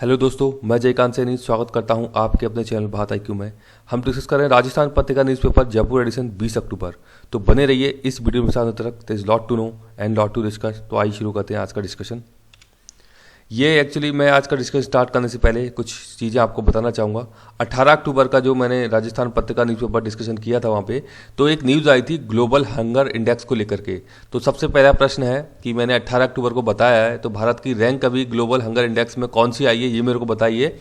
Hello दोस्तों, मैं जयकांत सैनी स्वागत करता हूं आपके अपने चैनल बात IQ में। हम डिस्कस कर रहे हैं राजस्थान पत्रिका न्यूज़पेपर जयपुर एडिशन 20 अक्टूबर। तो बने रहिए इस वीडियो में साथ तक। There is lot to know and lot to discuss. तो आइए शुरू करते हैं आज का डिस्कशन। ये एक्चुअली मैं आज का डिस्कशन स्टार्ट करने से पहले कुछ चीज़ें आपको बताना चाहूँगा। 18 अक्टूबर का जो मैंने राजस्थान पत्रिका न्यूज़पेपर डिस्कशन किया था वहाँ पे, तो एक न्यूज़ आई थी ग्लोबल हंगर इंडेक्स को लेकर के। तो सबसे पहला प्रश्न है कि मैंने 18 अक्टूबर को बताया है, तो भारत की रैंक अभी ग्लोबल हंगर इंडेक्स में कौन सी आई है ये मेरे को बताइए।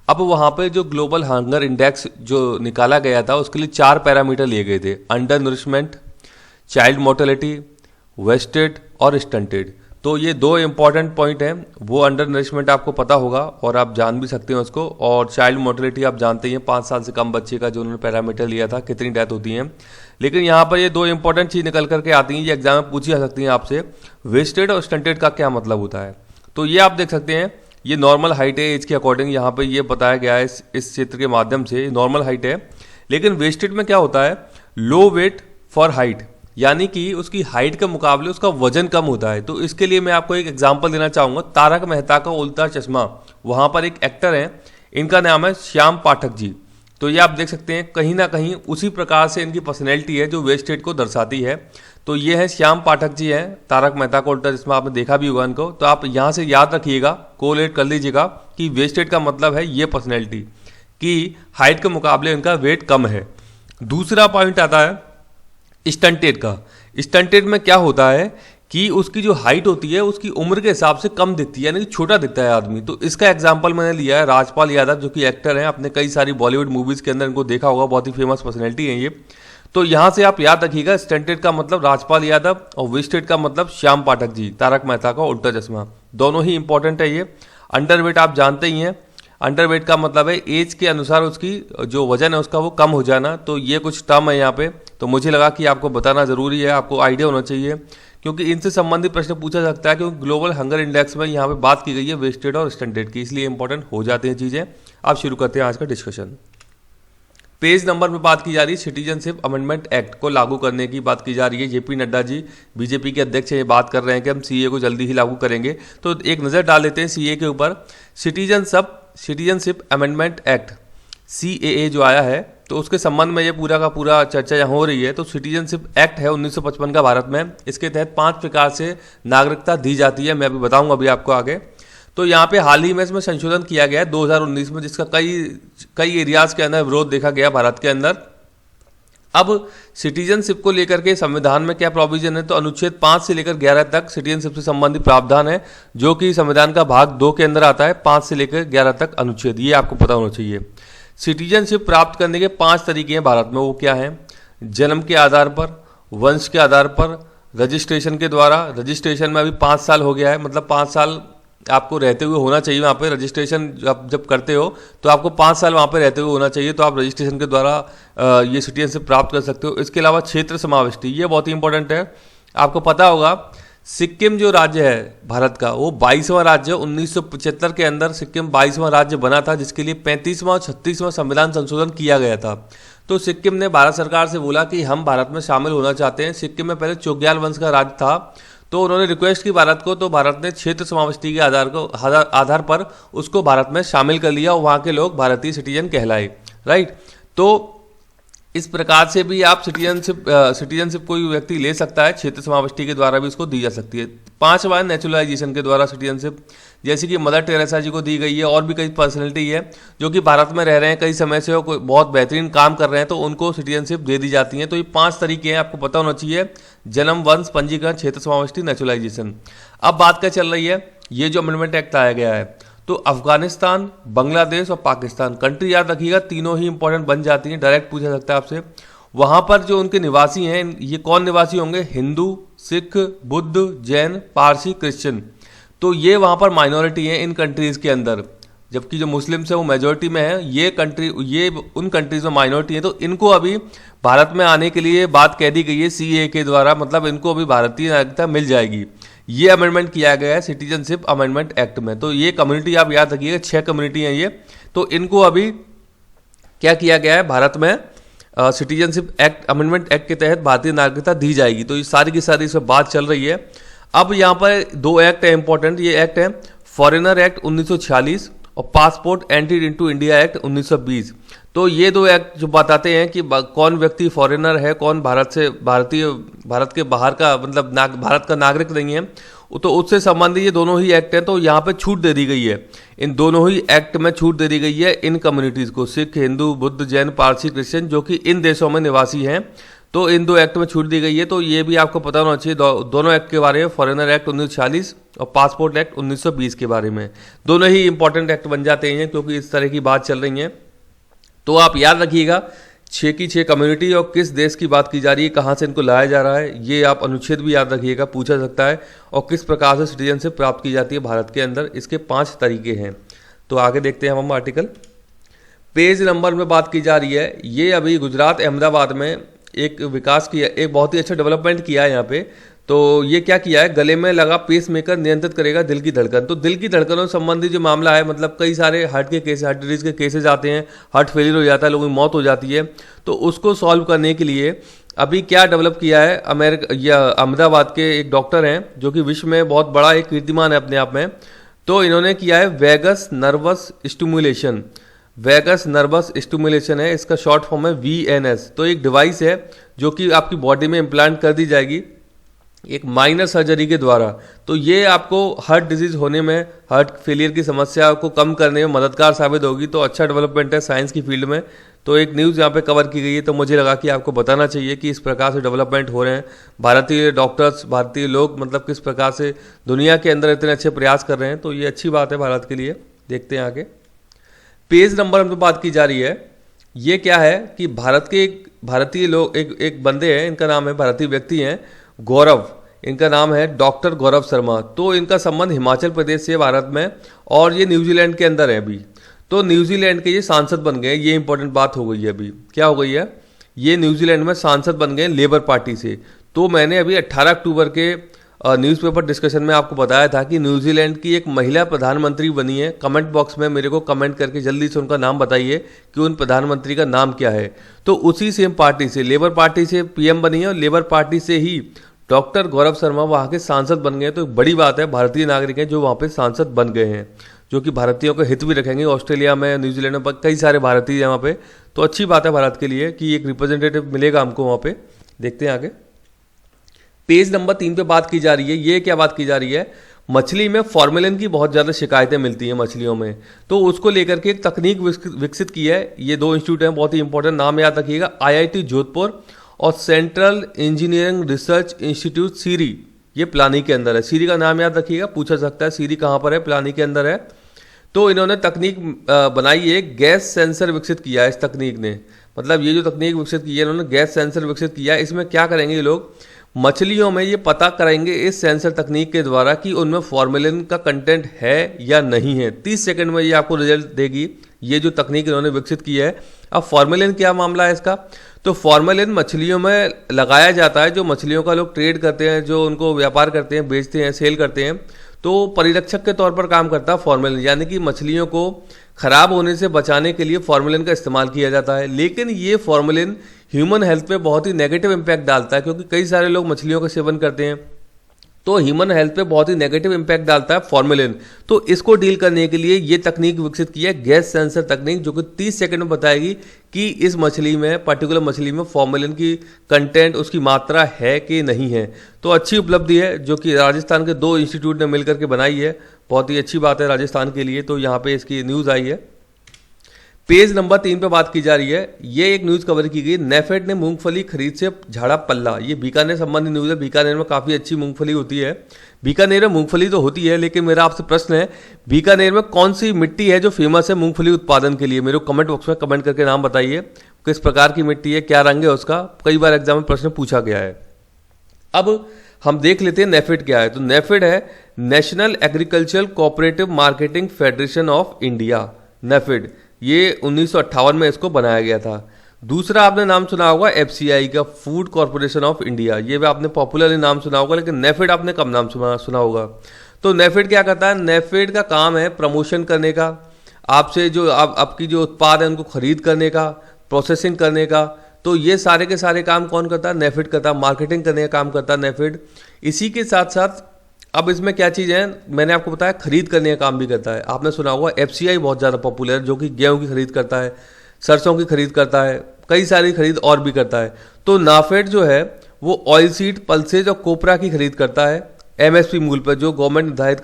अब वहाँ पे जो ग्लोबल हंगर इंडेक्स जो निकाला गया था उसके लिए 4 पैरामीटर लिए गए थे: undernourishment, child mortality, wasted और स्टंटेड। तो ये 2 इंपॉर्टेंट पॉइंट हैं। वो अंडर नरिशमेंट आपको पता होगा और आप जान भी सकते हैं उसको, और चाइल्ड मोर्टेलिटी आप जानते ही हैं, 5 साल से कम बच्चे का जो उन्होंने पैरामीटर लिया था कितनी डेथ होती हैं। लेकिन यहाँ पर ये 2 इंपॉर्टेंट चीज़ निकल करके आती हैं, ये एग्जाम में पूछी जा सकती हैं आपसे। वेस्टेड और स्टंटेड का क्या मतलब होता है, तो ये आप देख सकते हैं। ये नॉर्मल हाइट है एज के अकॉर्डिंग, यहाँ पर ये बताया गया है इस क्षेत्र के माध्यम से नॉर्मल हाइट है। लेकिन वेस्टेड में क्या होता है, लो वेट फॉर हाइट, यानी कि उसकी हाइट के मुकाबले उसका वजन कम होता है। तो इसके लिए मैं आपको एक एग्जांपल देना चाहूँगा, तारक मेहता का उल्टा चश्मा। वहाँ पर एक एक्टर हैं, इनका नाम है श्याम पाठक जी। तो ये आप देख सकते हैं कहीं ना कहीं उसी प्रकार से इनकी पर्सनैलिटी है जो वेस्टेड को दर्शाती है। तो ये है श्याम पाठक जी हैं, तारक मेहता का उल्टा चश्मा आपने देखा भी होगा इनको। तो आप यहाँ से याद रखिएगा, कोलेट कर लीजिएगा कि वेस्टेड का मतलब है ये पर्सनैलिटी कि हाइट के मुकाबले इनका वेट कम है। दूसरा पॉइंट आता है स्टंटेड का। स्टंटेड में क्या होता है कि उसकी जो हाइट होती है उसकी उम्र के हिसाब से कम दिखती है, यानी कि छोटा दिखता है आदमी। तो इसका एग्जांपल मैंने लिया है राजपाल यादव, जो कि एक्टर हैं, अपने कई सारी बॉलीवुड मूवीज के अंदर इनको देखा होगा, बहुत ही फेमस पर्सनैलिटी है ये। तो यहाँ से आप याद रखिएगा, स्टंटेड का मतलब राजपाल यादव और वेस्टेड का मतलब श्याम पाठक जी, तारक मेहता का उल्टा चश्मा। दोनों ही इंपॉर्टेंट है ये। अंडरवेट आप जानते ही हैं, अंडरवेट का मतलब है एज के अनुसार उसकी जो वजन है उसका वो कम हो जाना। तो ये कुछ टर्म है यहाँ पे, तो मुझे लगा कि आपको बताना जरूरी है, आपको आइडिया होना चाहिए, क्योंकि इनसे संबंधित प्रश्न पूछा सकता है। क्योंकि ग्लोबल हंगर इंडेक्स में यहाँ पे बात की गई है वेस्टेड और स्टंटेड की, इसलिए इंपॉर्टेंट हो जाते हैं चीज़ें। अब शुरू करते हैं आज का डिस्कशन। पेज नंबर में बात की जा रही है सिटीजनशिप अमेंडमेंट एक्ट को लागू करने की बात की जा रही है। JP नड्डा जी बीजेपी के अध्यक्ष ये बात कर रहे हैं कि हम CA को जल्दी ही लागू करेंगे। तो एक नज़र डाल लेते हैं CA के ऊपर। सिटीजनशिप अमेंडमेंट एक्ट CAA जो आया है, तो उसके संबंध में ये पूरा का पूरा चर्चा यहाँ हो रही है। तो सिटीजनशिप एक्ट है 1955 का भारत में। इसके तहत 5 प्रकार से नागरिकता दी जाती है, मैं अभी बताऊंगा अभी आपको आगे। तो यहाँ पे हाल ही में इसमें संशोधन किया गया है 2019 में, जिसका कई एरियाज के अंदर विरोध देखा गया भारत के अंदर। अब सिटीजनशिप को लेकर के संविधान में क्या प्रोविजन है, तो अनुच्छेद 5 से लेकर 11 तक सिटीजनशिप से संबंधित प्रावधान है, जो कि संविधान का भाग 2 के अंदर आता है। 5 से लेकर 11 तक अनुच्छेद, ये आपको पता होना चाहिए। सिटीजनशिप प्राप्त करने के 5 तरीके हैं भारत में, वो क्या हैं? जन्म के आधार पर, वंश के आधार पर, रजिस्ट्रेशन के द्वारा। रजिस्ट्रेशन में अभी 5 साल हो गया है, मतलब 5 साल आपको रहते हुए होना चाहिए वहाँ पे। रजिस्ट्रेशन जब करते हो तो आपको 5 साल वहाँ पे रहते हुए होना चाहिए, तो आप रजिस्ट्रेशन के द्वारा ये सिटीजनशिप प्राप्त कर सकते हो। इसके अलावा क्षेत्र समाविष्टि, ये बहुत ही इंपॉर्टेंट है। आपको पता होगा सिक्किम जो राज्य है भारत का, वो 22वां राज्य। 1975 के अंदर सिक्किम 22वां राज्य बना था, जिसके लिए 35वां और 36वां संविधान संशोधन किया गया था। तो सिक्किम ने भारत सरकार से बोला कि हम भारत में शामिल होना चाहते हैं। सिक्किम में पहले चोग्याल वंश का राज था, तो उन्होंने रिक्वेस्ट की भारत को, तो भारत ने क्षेत्र समाविष्टि के आधार पर उसको भारत में शामिल कर लिया और वहाँ के लोग भारतीय सिटीजन कहलाए। राइट, तो इस प्रकार से भी आप सिटीजनशिप कोई व्यक्ति ले सकता है, क्षेत्र समाविष्टि के द्वारा भी उसको दी जा सकती है। 5वां नेचुरलाइजेशन के द्वारा सिटीजनशिप, जैसे कि मदर टेरेसा जी को दी गई है, और भी कई पर्सनैलिटी है जो कि भारत में रह रहे हैं कई समय से और कोई बहुत बेहतरीन काम कर रहे हैं, तो उनको सिटीजनशिप दे दी जाती है। तो ये 5 तरीके हैं, आपको पता होना चाहिए: जन्म, वंश, पंजीकरण, क्षेत्र समाविष्टि, नेचुरलाइजेशन। अब बात क्या चल रही है, ये जो अमेंडमेंट एक्ट आया गया है, तो अफगानिस्तान, बांग्लादेश और पाकिस्तान कंट्री याद रखिएगा, तीनों ही इंपॉर्टेंट बन जाती हैं। डायरेक्ट पूछा सकता है आपसे। वहाँ पर जो उनके निवासी हैं, ये कौन निवासी होंगे? हिंदू, सिख, बुद्ध, जैन, पारसी, क्रिश्चियन। तो ये वहाँ पर माइनॉरिटी है इन कंट्रीज के अंदर, जबकि जो मुस्लिम्स है वो मेजोरिटी में है। ये उन कंट्रीज में माइनॉरिटी है, तो इनको अभी भारत में आने के लिए बात कह दी गई है CA के द्वारा, मतलब इनको अभी भारतीय नागरिकता मिल जाएगी। ये अमेंडमेंट किया गया है सिटीजनशिप अमेंडमेंट एक्ट में। तो ये कम्युनिटी आप याद रखिएगा, 6 कम्युनिटी हैं ये। तो इनको अभी क्या किया गया है, भारत में सिटीजनशिप एक्ट अमेंडमेंट एक्ट के तहत भारतीय नागरिकता दी जाएगी। तो ये सारी की सारी इसमें बात चल रही है। अब यहाँ पर 2 एक्ट है इंपॉर्टेंट। ये एक्ट है फॉरेनर एक्ट 1946 और passport entry into India act 1920। तो ये दो एक्ट जो बताते हैं कि कौन व्यक्ति फॉरेनर है, कौन भारत के बाहर का मतलब भारत का नागरिक नहीं है, तो उससे संबंधित ये दोनों ही एक्ट हैं। तो यहाँ पे छूट दे दी गई है, इन दोनों ही एक्ट में छूट दे दी गई है इन कम्युनिटीज़ को, सिख, हिंदू, बुद्ध, जैन, पारसी, क्रिश्चियन, जो कि इन देशों में निवासी हैं। तो इन दो एक्ट में छूट दी गई है। तो ये भी आपको पता होना चाहिए दोनों एक्ट के बारे में, फॉरेनर एक्ट 1940 और पासपोर्ट एक्ट 1920 के बारे में। दोनों ही इंपॉर्टेंट एक्ट बन जाते हैं क्योंकि इस तरह की बात चल रही है। तो आप याद रखिएगा 6 की 6 कम्युनिटी और किस देश की बात की जा रही है, कहाँ से इनको लाया जा रहा है, ये आप अनुच्छेद भी याद रखिएगा, पूछा जा सकता है। और किस प्रकार से सिटीजनशिप प्राप्त की जाती है भारत के अंदर, इसके 5 तरीके हैं। तो आगे देखते हैं हम आर्टिकल। पेज नंबर में बात की जा रही है, ये अभी गुजरात अहमदाबाद में एक विकास किया, एक बहुत ही अच्छा डेवलपमेंट किया है यहाँ पे। तो ये क्या किया है, गले में लगा पेस मेकर नियंत्रित करेगा दिल की धड़कन। तो दिल की धड़कनों से संबंधित जो मामला है, मतलब कई सारे हार्ट डिजीज के केसेस आते हैं, हार्ट फेलियर हो जाता है, लोगों की मौत हो जाती है। तो उसको सॉल्व करने के लिए अभी क्या डेवलप किया है, अहमदाबाद के एक डॉक्टर हैं जो कि विश्व में बहुत बड़ा एक कीर्तिमान है अपने आप में। तो इन्होंने किया है vagus nervous stimulation. Vagus nervous stimulation है, इसका शॉर्ट फॉर्म है VNS। तो एक डिवाइस है जो कि आपकी बॉडी में इम्प्लांट कर दी जाएगी एक माइनर सर्जरी के द्वारा। तो ये आपको हार्ट डिजीज होने में, हार्ट फेलियर की समस्या को कम करने में मददगार साबित होगी। तो अच्छा डेवलपमेंट है साइंस की फील्ड में। तो एक न्यूज़ यहाँ पे कवर की गई है, तो मुझे लगा कि आपको बताना चाहिए कि इस प्रकार से डेवलपमेंट हो रहे हैं। भारतीय डॉक्टर्स, भारतीय लोग मतलब किस प्रकार से दुनिया के अंदर इतने अच्छे प्रयास कर रहे हैं। तो ये अच्छी बात है भारत के लिए। देखते हैं आगे। पेज नंबर हम तो बात की जा रही है, ये क्या है कि भारतीय लोग एक बंदे हैं, इनका नाम है, भारतीय व्यक्ति हैं गौरव, इनका नाम है डॉक्टर गौरव शर्मा। तो इनका संबंध हिमाचल प्रदेश से भारत में, और ये न्यूजीलैंड के अंदर है अभी। तो न्यूजीलैंड के ये सांसद बन गए, ये इंपॉर्टेंट बात हो गई है। अभी क्या हो गई है, ये न्यूजीलैंड में सांसद बन गए लेबर पार्टी से। तो मैंने अभी 18 अक्टूबर के न्यूज़पेपर डिस्कशन में आपको बताया था कि न्यूजीलैंड की एक महिला प्रधानमंत्री बनी है। कमेंट बॉक्स में मेरे को कमेंट करके जल्दी से उनका नाम बताइए कि उन प्रधानमंत्री का नाम क्या है। तो उसी सेम पार्टी से, लेबर पार्टी से PM बनी है, और लेबर पार्टी से ही डॉक्टर गौरव शर्मा वहाँ के सांसद बन गए। तो बड़ी बात है, भारतीय नागरिक हैं जो वहाँ पे सांसद बन गए हैं, जो कि भारतीयों के हित भी रखेंगे। ऑस्ट्रेलिया में, न्यूजीलैंड में कई सारे भारतीय हैं वहाँ पे। तो अच्छी बात है भारत के लिए कि एक रिप्रेजेंटेटिव मिलेगा हमको वहाँ पे। देखते हैं आगे। पेज नंबर 3 पे बात की जा रही है, ये क्या बात की जा रही है, मछली में फॉर्मेलिन की बहुत ज़्यादा शिकायतें मिलती हैं मछलियों में। तो उसको लेकर के एक तकनीक विकसित की है। ये 2 इंस्टीट्यूट हैं, बहुत ही इंपॉर्टेंट, नाम याद रखिएगा, IIT जोधपुर और सेंट्रल इंजीनियरिंग रिसर्च इंस्टीट्यूट सीरी, ये पिलानी के अंदर है। सीरी का नाम याद रखिएगा, पूछा सकता है सीरी कहाँ पर है, पिलानी के अंदर है। तो इन्होंने तकनीक बनाई है, गैस सेंसर विकसित किया है इस तकनीक ने। मतलब ये जो तकनीक विकसित की है इन्होंने, गैस सेंसर विकसित किया है। इसमें क्या करेंगे ये लोग, मछलियों में ये पता करेंगे इस सेंसर तकनीक के द्वारा कि उनमें फॉर्मेलिन का कंटेंट है या नहीं है। 30 सेकंड में ये आपको रिजल्ट देगी, ये जो तकनीक इन्होंने विकसित की है। अब फॉर्मेलिन क्या मामला है इसका, तो फॉर्मेलिन मछलियों में लगाया जाता है, जो मछलियों का लोग ट्रेड करते हैं, जो उनको व्यापार करते हैं, बेचते हैं, सेल करते हैं। तो परिरक्षक के तौर पर काम करता है फॉर्मेलिन, यानी कि मछलियों को खराब होने से बचाने के लिए फॉर्मेलिन का इस्तेमाल किया जाता है। लेकिन ये फॉर्मेलिन ह्यूमन हेल्थ पे बहुत ही नेगेटिव इम्पैक्ट डालता है, क्योंकि कई सारे लोग मछलियों का सेवन करते हैं। तो ह्यूमन हेल्थ पे बहुत ही नेगेटिव इम्पैक्ट डालता है फॉर्मेलिन। तो इसको डील करने के लिए ये तकनीक विकसित की है, गैस सेंसर तकनीक, जो कि 30 सेकंड में बताएगी कि इस मछली में, पर्टिकुलर मछली में फॉर्मेलिन की कंटेंट, उसकी मात्रा है कि नहीं है। तो अच्छी उपलब्धि है जो कि राजस्थान के 2 इंस्टीट्यूट ने मिलकर के बनाई है। बहुत ही अच्छी बात है राजस्थान के लिए। तो यहाँ पे इसकी न्यूज़ आई है। पेज नंबर 3 पे बात की जा रही है, ये एक न्यूज़ कवर की गई, नेफेड ने मूंगफली खरीद से झाड़ा पल्ला। ये बीकानेर संबंधी न्यूज़ है। बीकानेर में काफ़ी अच्छी मूंगफली होती है। बीकानेर में मूंगफली तो होती है, लेकिन मेरा आपसे प्रश्न है, बीकानेर में कौन सी मिट्टी है जो फेमस है मूंगफली उत्पादन के लिए? मेरे को कमेंट बॉक्स में कमेंट करके नाम बताइए, किस प्रकार की मिट्टी है, क्या रंग है उसका। कई बार एग्जाम में प्रश्न पूछा गया है। अब हम देख लेते हैं नेफेड क्या है। तो नेफेड है national agricultural cooperative marketing federation of India. NAFED ये 1958 में इसको बनाया गया था। दूसरा आपने नाम सुना होगा FCI का, फूड कॉर्पोरेशन ऑफ इंडिया। ये भी आपने पॉपुलरली नाम सुना होगा, लेकिन नेफेड आपने कम नाम सुना होगा। तो नेफेड क्या करता है, नेफेड का काम है प्रमोशन करने का, आपसे जो आपकी जो उत्पाद है उनको खरीद करने का, प्रोसेसिंग करने का। तो ये सारे के सारे काम कौन करता है, नेफेड करता है। मार्केटिंग करने का काम करता है नेफेड। इसी के साथ साथ अब इसमें क्या चीज़ है, मैंने आपको बताया खरीद करने का काम भी करता है। आपने सुना होगा एफसीआई बहुत ज़्यादा पॉपुलर है, जो कि गेहूं की खरीद करता है, सरसों की खरीद करता है, कई सारी खरीद और भी करता है। तो नाफेड जो है वो ऑयल सीड, पल्सेज और कोपरा की खरीद करता है एमएसपी मूल्य पर, जो गवर्नमेंट निर्धारित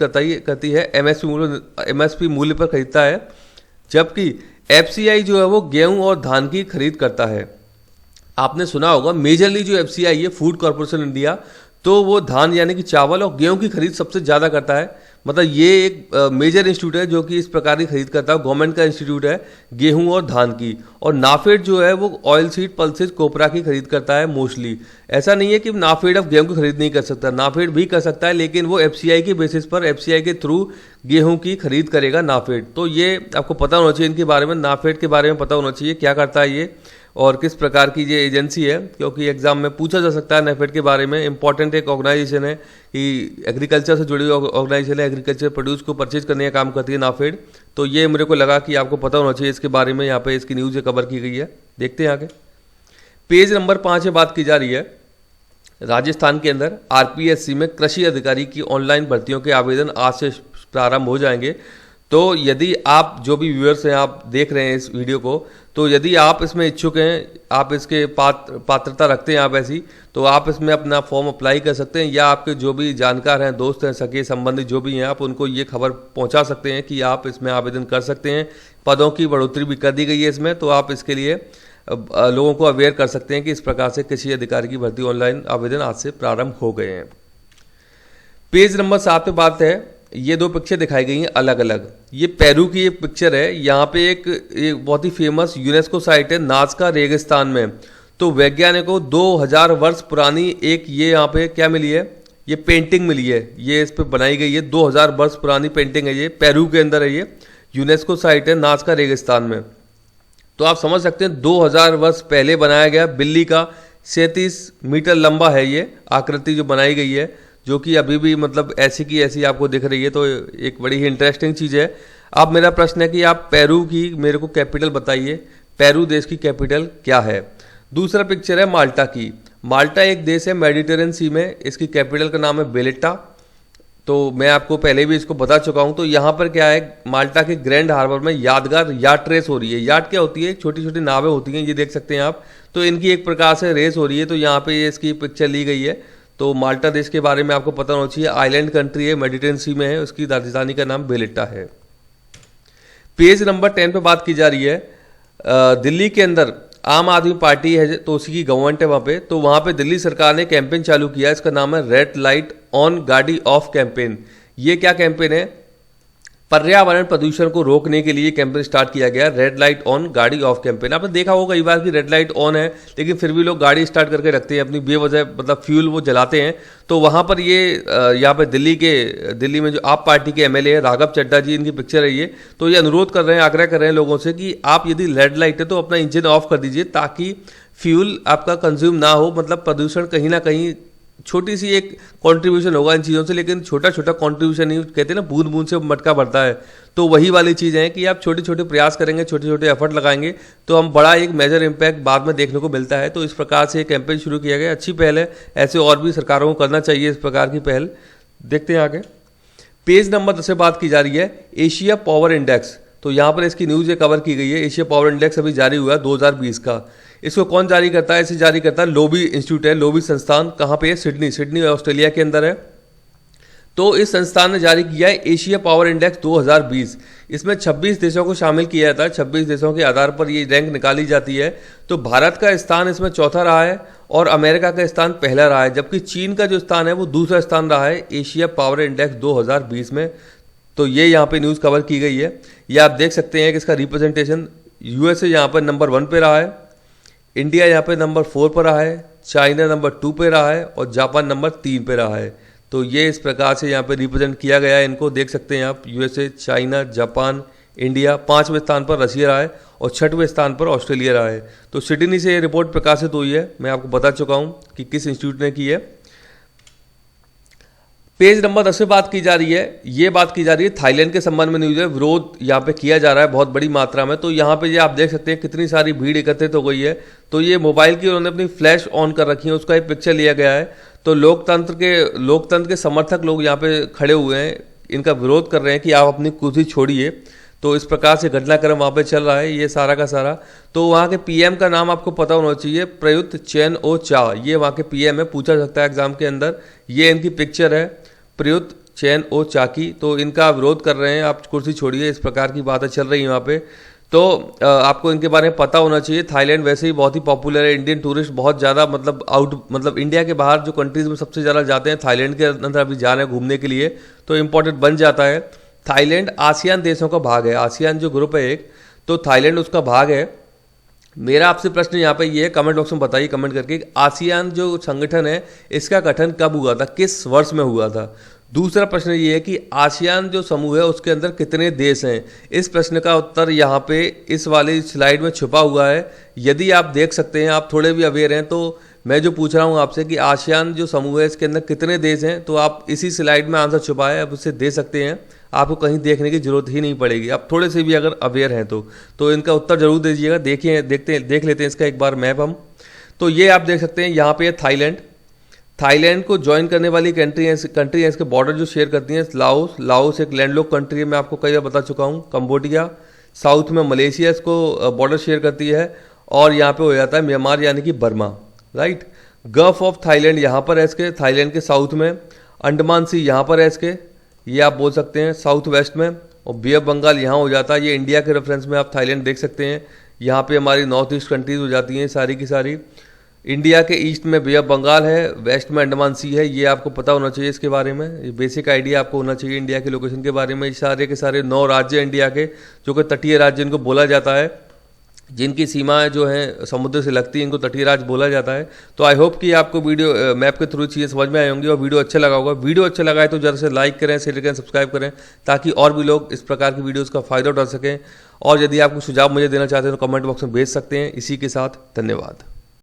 करती है एमएसपी मूल्य पर खरीदता है। जबकि एफसीआई जो है वो गेहूं और धान की खरीद करता है। आपने सुना होगा मेजरली जो एफसीआई है, फूड कॉर्पोरेशन इंडिया, तो वो धान यानी कि चावल और गेहूं की खरीद सबसे ज़्यादा करता है। मतलब ये एक मेजर इंस्टीट्यूट है जो कि इस प्रकार की खरीद करता है, गवर्नमेंट का इंस्टीट्यूट है गेहूं और धान की। और नाफेड जो है वो ऑयल सीड, पल्सेज, कोपरा की खरीद करता है मोस्टली। ऐसा नहीं है कि नाफेड अब गेहूं की खरीद नहीं कर सकता, नाफेड भी कर सकता है, लेकिन वो एफसीआई के बेसिस पर, एफसीआई के थ्रू गेहूं की खरीद करेगा नाफेड। तो ये आपको पता होना चाहिए इनके बारे में, नाफेड के बारे में पता होना चाहिए क्या करता है ये और किस प्रकार की ये एजेंसी है, क्योंकि एग्जाम में पूछा जा सकता है नाफेड के बारे में। इंपॉर्टेंट एक ऑर्गेनाइजेशन है कि एग्रीकल्चर से जुड़ी हुई ऑर्गेनाइजेशन है, एग्रीकल्चर प्रोड्यूस को परचेज करने का काम करती है नाफेड। तो ये मेरे को लगा कि आपको पता होना चाहिए इसके बारे में, यहाँ पे इसकी न्यूज़ कवर की गई है। देखते हैं आगे। पेज नंबर 5 में बात की जा रही है राजस्थान के अंदर आरपीएससी में कृषि अधिकारी की ऑनलाइन भर्तियों के आवेदन आज से प्रारंभ हो जाएंगे। तो यदि आप जो भी व्यूअर्स हैं, आप देख रहे हैं इस वीडियो को, तो यदि आप इसमें इच्छुक हैं, आप इसके पात्रता रखते हैं आप ऐसी, तो आप इसमें अपना फॉर्म अप्लाई कर सकते हैं, या आपके जो भी जानकार हैं, दोस्त हैं, सगे संबंधी जो भी हैं, आप उनको ये खबर पहुंचा सकते हैं कि आप इसमें आवेदन कर सकते हैं। पदों की बढ़ोतरी भी कर दी गई है इसमें, तो आप इसके लिए लोगों को अवेयर कर सकते हैं कि इस प्रकार से कृषि अधिकारी की भर्ती ऑनलाइन आवेदन आज से प्रारंभ हो गए हैं। पेज नंबर 7 पे बात है, ये दो पिक्चर दिखाई गई हैं अलग अलग। ये पेरू की एक पिक्चर है, यहाँ पे एक बहुत ही फेमस यूनेस्को साइट है नाज़का रेगिस्तान में। तो वैज्ञानिकों को 2000 वर्ष पुरानी एक ये यहाँ पे क्या मिली है, ये पेंटिंग मिली है, ये इस पे बनाई गई है। 2000 वर्ष पुरानी पेंटिंग है, ये पेरू के अंदर है, ये यूनेस्को साइट है नाज़का रेगिस्तान में। तो आप समझ सकते हैं 2000 वर्ष पहले बनाया गया, बिल्ली का 37 मीटर लंबा है ये आकृति जो बनाई गई है, जो कि अभी भी मतलब ऐसी की ऐसी आपको दिख रही है। तो एक बड़ी ही इंटरेस्टिंग चीज़ है। अब मेरा प्रश्न है कि आप पेरू की मेरे को कैपिटल बताइए, पेरू देश की कैपिटल क्या है। दूसरा पिक्चर है माल्टा की। माल्टा एक देश है मेडिटेरियन सी में, इसकी कैपिटल का नाम है वेलेटा। तो मैं आपको पहले भी इसको बता चुका हूँ। तो यहाँ पर क्या है, माल्टा के ग्रैंड हार्बर में यादगार याट रेस हो रही है। याट क्या होती है, छोटी छोटी नावें होती हैं, ये देख सकते हैं आप। तो इनकी एक प्रकार से रेस हो रही है, तो यहाँ पे ये इसकी पिक्चर ली गई है। तो माल्टा देश के बारे में आपको पता होना चाहिए, आइलैंड कंट्री है, मेडिटेरियन सी में है, उसकी राजधानी का नाम वेलेटा है। पेज नंबर 10 पे बात की जा रही है, दिल्ली के अंदर आम आदमी पार्टी है तो उसी की गवर्नमेंट है वहाँ पे। तो वहाँ पे दिल्ली सरकार ने कैंपेन चालू किया, इसका नाम है रेड लाइट ऑन गाड़ी ऑफ कैंपेन। ये क्या कैंपेन है, पर्यावरण प्रदूषण को रोकने के लिए कैंपेन स्टार्ट किया गया, रेड लाइट ऑन गाड़ी ऑफ कैंपेन। आपने देखा होगा कई बार कि रेड लाइट ऑन है, लेकिन फिर भी लोग गाड़ी स्टार्ट करके रखते हैं अपनी बेवजह, मतलब फ्यूल वो जलाते हैं। तो वहाँ पर ये यहाँ पे दिल्ली में जो आप पार्टी के एमएलए है राघव चड्ढा जी, इनकी पिक्चर है ये। तो ये अनुरोध कर रहे हैं, आग्रह कर रहे हैं लोगों से कि आप यदि रेड लाइट है तो अपना इंजन ऑफ कर दीजिए, ताकि फ्यूल आपका कंज्यूम ना हो। मतलब प्रदूषण कहीं ना कहीं छोटी सी एक कंट्रीब्यूशन होगा इन चीज़ों से, लेकिन छोटा छोटा कंट्रीब्यूशन ही, कहते हैं ना बूंद बूंद से मटका भरता है। तो वही वाली चीज़ है कि आप छोटे छोटे प्रयास करेंगे, छोटे छोटे एफर्ट लगाएंगे, तो हम बड़ा एक मेजर इम्पैक्ट बाद में देखने को मिलता है। तो इस प्रकार से कैंपेन शुरू किया गया, अच्छी पहल है। ऐसे और भी सरकारों को करना चाहिए इस प्रकार की पहल। देखते हैं आगे। पेज नंबर 10 से बात की जा रही है एशिया पावर इंडेक्स। तो यहाँ पर इसकी न्यूज़ ये कवर की गई है। एशिया पावर इंडेक्स अभी जारी हुआ है 2020 का। इसको कौन जारी करता है, इसे जारी करता है लोबी इंस्टीट्यूट है, लोबी संस्थान। कहाँ पे है, सिडनी ऑस्ट्रेलिया के अंदर है। तो इस संस्थान ने जारी किया है एशिया पावर इंडेक्स 2020। इसमें 26 देशों को शामिल किया जाता है, 26 देशों के आधार पर ये रैंक निकाली जाती है। तो भारत का स्थान इसमें चौथा रहा है और अमेरिका का स्थान पहला रहा है, जबकि चीन का जो स्थान है वो दूसरा स्थान रहा है एशिया पावर इंडेक्स 2020 में। तो ये यहाँ पे न्यूज़ कवर की गई है। ये आप देख सकते हैं कि इसका रिप्रेजेंटेशन यूएसए यहाँ पर नंबर 1 पे रहा है, इंडिया यहाँ पे नंबर 4 पर रहा है, चाइना नंबर 2 पे रहा है और जापान नंबर 3 पे रहा है। तो ये इस प्रकार से यहाँ पे रिप्रेजेंट किया गया है इनको, देख सकते हैं आप। यूएसए, चाइना, जापान, इंडिया, 5वें स्थान पर रशिया रहा है और 6वें स्थान पर ऑस्ट्रेलिया रहा है। तो सिडनी से ये रिपोर्ट प्रकाशित हुई है, मैं आपको बता चुका हूँ कि किस इंस्टीट्यूट ने की है। पेज नंबर 10 से बात की जा रही है, ये बात की जा रही है थाईलैंड के संबंध में न्यूज़ है। विरोध यहाँ पे किया जा रहा है बहुत बड़ी मात्रा में। तो यहाँ पे ये आप देख सकते हैं कितनी सारी भीड़ एकत्रित हो गई है। तो ये मोबाइल की उन्होंने अपनी फ्लैश ऑन कर रखी है, उसका एक पिक्चर लिया गया है। तो लोकतंत्र के समर्थक लोग यहाँ पे खड़े हुए हैं, इनका विरोध कर रहे हैं कि आप अपनी कुर्सी छोड़िए। तो इस प्रकार से घटनाक्रम वहाँ पे चल रहा है, ये सारा का सारा। तो वहाँ के पीएम का नाम आपको पता होना चाहिए, प्रयुत चैन-ओ-चा, ये वहाँ के पीएम है, पूछा सकता है एग्जाम के अंदर। ये इनकी पिक्चर है प्रयुत चैन-ओ-चा की। तो इनका विरोध कर रहे हैं, आप कुर्सी छोड़िए, इस प्रकार की बातें चल रही हैं वहाँ पे। तो आपको इनके बारे में पता होना चाहिए। थाईलैंड वैसे ही बहुत ही पॉपुलर है, इंडियन टूरिस्ट बहुत ज़्यादा मतलब इंडिया के बाहर जो कंट्रीज़ में सबसे ज़्यादा जाते हैं, थाईलैंड के अंदर अभी जा रहे हैं घूमने के लिए, तो इम्पोर्टेंट बन जाता है। थाईलैंड आसियान देशों का भाग है, आसियान जो ग्रुप है एक, तो थाईलैंड उसका भाग है। मेरा आपसे प्रश्न यहाँ पे ये है, कमेंट बॉक्स में बताइए कमेंट करके, आसियान जो संगठन है इसका गठन कब हुआ था, किस वर्ष में हुआ था। दूसरा प्रश्न ये है कि आसियान जो समूह है उसके अंदर कितने देश हैं। इस प्रश्न का उत्तर यहाँ पे इस वाली स्लाइड में छुपा हुआ है। यदि आप देख सकते हैं, आप थोड़े भी अवेयर हैं, तो मैं जो पूछ रहा हूँ आपसे कि आसियान जो समूह है इसके अंदर कितने देश हैं, तो आप इसी स्लाइड में आंसर छुपा है, आप उसे दे सकते हैं, आपको कहीं देखने की जरूरत ही नहीं पड़ेगी। आप थोड़े से भी अगर अवेयर हैं तो इनका उत्तर जरूर दीजिएगा। देख लेते हैं इसका एक बार मैप हम। तो ये आप देख सकते हैं यहाँ पे थाईलैंड को ज्वाइन करने वाली कंट्री है, इसके बॉर्डर जो शेयर करती हैं लाओस एक लैंडलॉक कंट्री है, मैं आपको कई बार बता चुका हूँ। कंबोडिया, साउथ में मलेशिया इसको बॉर्डर शेयर करती है, और यहाँ पे हो जाता है म्यांमार यानी कि Burma, right. Gulf of Thailand यहाँ पर है इसके, थाईलैंड के साउथ में। अंडमान सी यहाँ पर है इसके, ये आप बोल सकते हैं साउथ वेस्ट में। और बे ऑफ बंगाल यहाँ हो जाता है, ये इंडिया के रेफरेंस में आप थाईलैंड देख सकते हैं। यहाँ पे हमारी नॉर्थ ईस्ट कंट्रीज हो जाती हैं सारी की सारी। इंडिया के ईस्ट में बे ऑफ बंगाल है, वेस्ट में अंडमान सी है, ये आपको पता होना चाहिए इसके बारे में। ये बेसिक आइडिया आपको होना चाहिए इंडिया के लोकेशन के बारे में। सारे के सारे 9 राज्य इंडिया के, जो कि तटीय राज्य इनको बोला जाता है, जिनकी सीमाएं जो हैं समुद्र से लगती हैं, इनको तटीय राज्य बोला जाता है। तो आई होप कि आपको वीडियो मैप के थ्रू चीज़ें समझ में आई होंगी और वीडियो अच्छा लगा होगा। वीडियो अच्छा लगा है तो जरा से लाइक करें, शेयर करें, सब्सक्राइब करें, ताकि और भी लोग इस प्रकार की वीडियोज़ का फ़ायदा उठा सकें। और यदि आप कुछ सुझाव मुझे देना चाहते हैं तो कमेंट बॉक्स में भेज सकते हैं। इसी के साथ धन्यवाद।